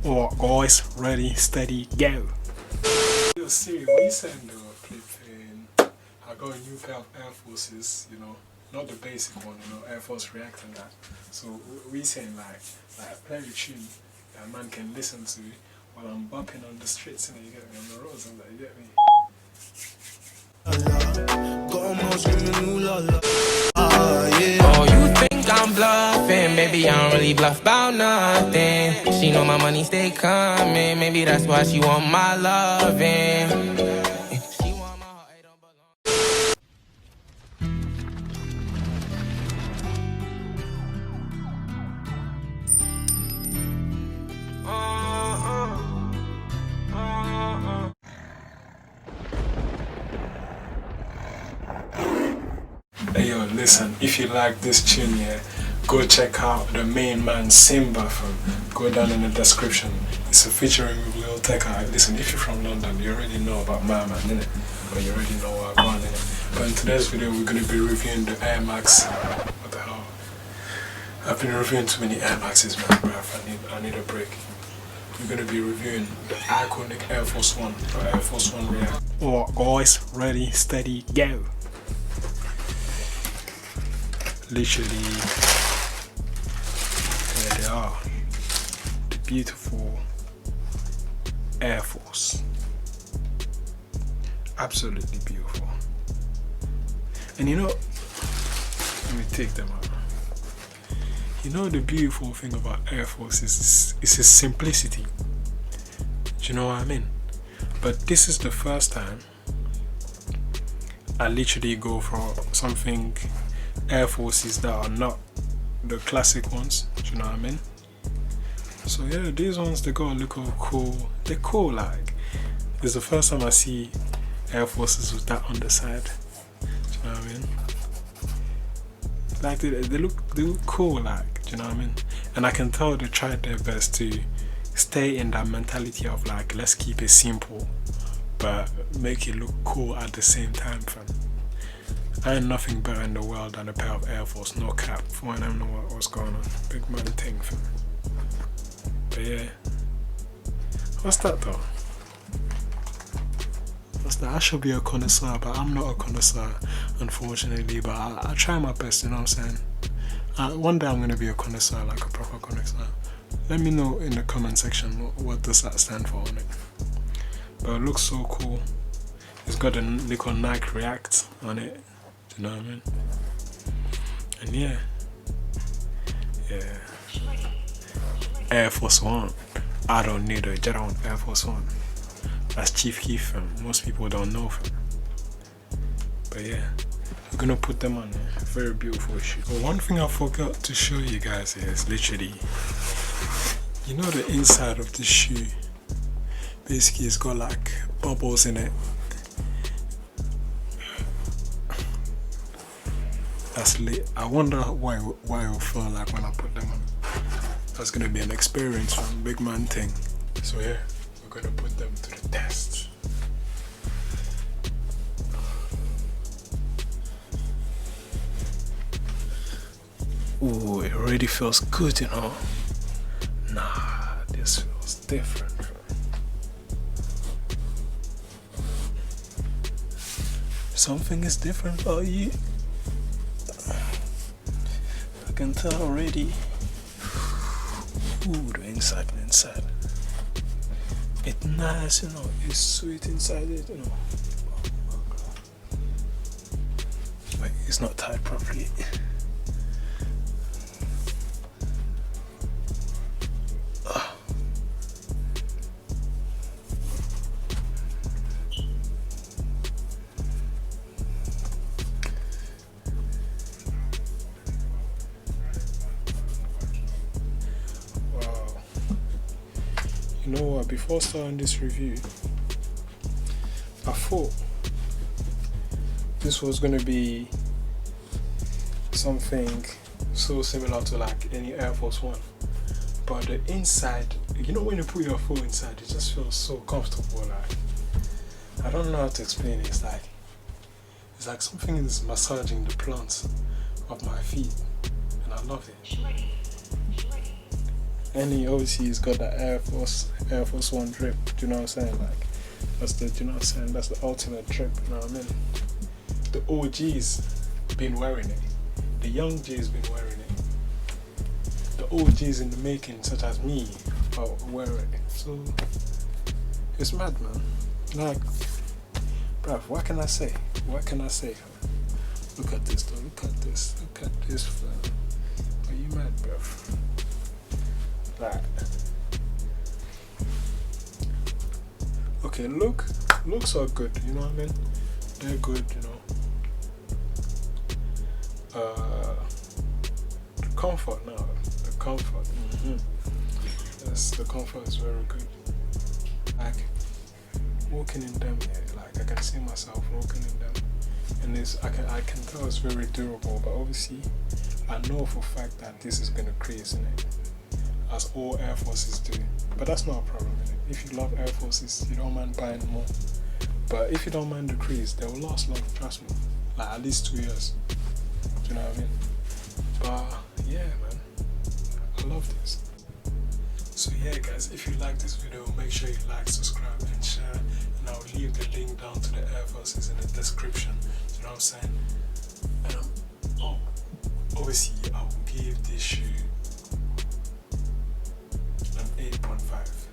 Alright guys, ready, steady, go. Yo Siri, what you saying though? Flipping, I got a new pair of Air Forces, you know, not the basic one, you know, Air Force React and that. So we saying like play a tune that a man can listen to while I'm bumping on the streets, and you get me, on the roads and that, you get me? Oh, you think I'm bluffing? Baby, I don't really bluff about nothing. She know my money stay coming. Maybe that's why she want my loving. She want my heart, it don't belong. Hey yo, listen, if you like this tune here, go check out the main man Simba from, go down in the description. It's a featuring with Lil Tecca. Listen, if you're from London, you already know about my man, innit? But you already know what I'm on, innit? But in today's video, we're going to be reviewing the Air Max. What the hell? I've been reviewing too many Air Maxes, man, bruv. I need a break. We're going to be reviewing the iconic Air Force One, or Air Force One React. Alright guys, ready, steady, go. Literally, there they are, the beautiful Air Force, absolutely beautiful. And you know, let me take them out. You know, the beautiful thing about Air Force is its simplicity. Do you know what I mean? But this is the first time I literally go for something Air Forces that are not the classic ones, do you know what I mean? So yeah, these ones, they got a look cool. They're cool, like, it's the first time I see Air Forces with that on the side, do you know what I mean? Like they look cool, like, do you know what I mean? And I can tell they tried their best to stay in that mentality of like, let's keep it simple but make it look cool at the same time, fam. I ain't nothing better in the world than a pair of Air Force, no cap, for when I don't know what's going on. Big man thing, fam. But yeah. What's that though? What's that? I should be a connoisseur, but I'm not a connoisseur, unfortunately. But I try my best, you know what I'm saying? One day I'm going to be a connoisseur, like a proper connoisseur. Let me know in the comment section what does that stand for on it. But it looks so cool. It's got a little Nike React on it. You know what I mean? And yeah, Air Force One. I don't need a jet on Air Force One. That's Chief Keef, most people don't know him. But yeah, we're gonna put them on there. Very beautiful shoe. But one thing I forgot to show you guys is literally, you know, the inside of the shoe. Basically, it's got like bubbles in it. That's lit. I wonder why it will feel like when I put them on. That's gonna be an experience from big man thing. So yeah, we're gonna put them to the test. Ooh, it already feels good, you know. Nah, this feels different. Something is different about you. I can tell already. Ooh, the inside. It's nice, you know. It's sweet inside it, you know. Wait, it's not tied properly. You know what, before starting this review, I thought this was gonna be something so similar to like any Air Force One. But the inside, you know, when you put your foot inside, it just feels so comfortable. Like, I don't know how to explain it. It's like something is massaging the plants of my feet, and I love it. Any obviously he's got that Air Force One drip. Do you know what I'm saying? Like that's the, do you know what I'm saying? That's the ultimate drip. You know what I mean? The OGs been wearing it. The young J's been wearing it. The OGs in the making, such as me, are wearing it. So it's mad, man. Like, bruv, what can I say? What can I say? Look at this, though. Look at this. Look at this, fam. Are you mad, bruv? Like, okay, looks are good. You know what I mean? They're good. You know. The comfort now. The comfort. Yes, the comfort is very good. Like walking in them, yeah, like I can see myself walking in them, and I can tell it's very durable. But obviously, I know for a fact that this is gonna crease in it, as all Air Forces do. But that's not a problem, innit? If you love Air Forces, you don't mind buying more. But if you don't mind the crease, they will last long. Trust me, like at least 2 years. Do you know what I mean? But yeah, man, I love this. So yeah, guys, if you like this video, make sure you like, subscribe, and share. And I'll leave the link down to the Air Forces in the description. Do you know what I'm saying? And obviously, I will give this shoe an 8.5.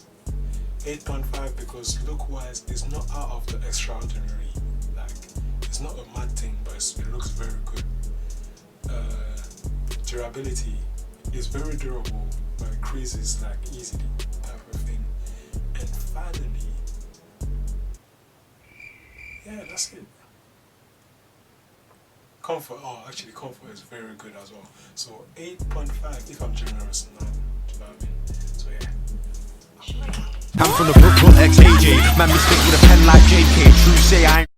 8.5 because look-wise, it's not out of the extraordinary. Like, it's not a mad thing, but it looks very good. Durability is very durable, but it creases like easily, type of thing. And finally, yeah, that's it. Comfort, actually comfort is very good as well. So 8.5 if I'm generous, 9, do you know what I mean? So yeah. I'm from the Brooklyn XAJ, man, me stick with a pen like JK. True say I ain't